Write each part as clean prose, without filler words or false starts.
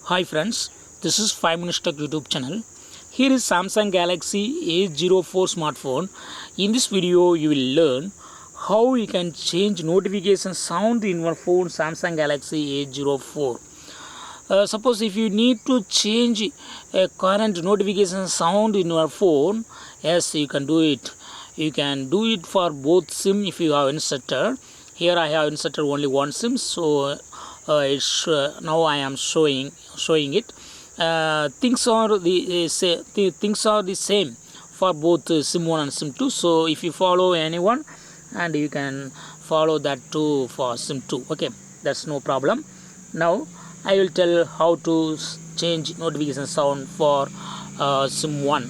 Hi friends, this is 5 Minutes Tech YouTube channel. Here is Samsung Galaxy A04 smartphone. In this video, you will learn how you can change notification sound in your phone Samsung Galaxy A04. Suppose if you need to change a current notification sound in your phone, yes, you can do it. You can do it for both SIM if you have inserted. Here I have inserted only one SIM, so now I am showing it. Things are the same for both SIM 1 and SIM 2. So if you follow anyone, and you can follow that too for SIM 2. Okay, that's no problem. Now I will tell how to change notification sound for SIM 1.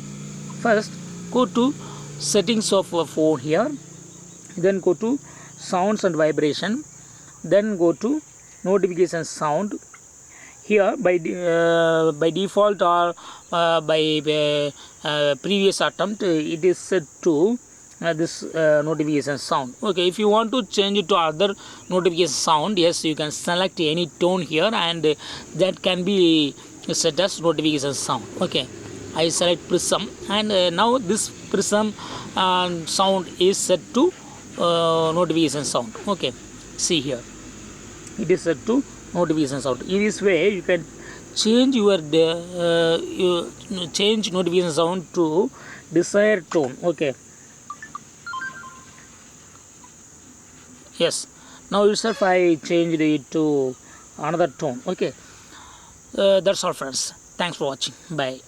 First, go to settings of a phone here, then go to sounds and vibration, then go to notification sound. Here by default or by previous attempt, it is set to this notification sound. Okay, if you want to change it to other notification sound, yes, you can select any tone here, and that can be set as notification sound. Okay, I select prism, and now this prism sound is set to notification sound. Okay, see here, it is set to notification sound. In this way you can change your change notification sound to desired tone. Okay, yes, now itself I changed it to another tone. Okay, that's all friends. Thanks for watching. Bye.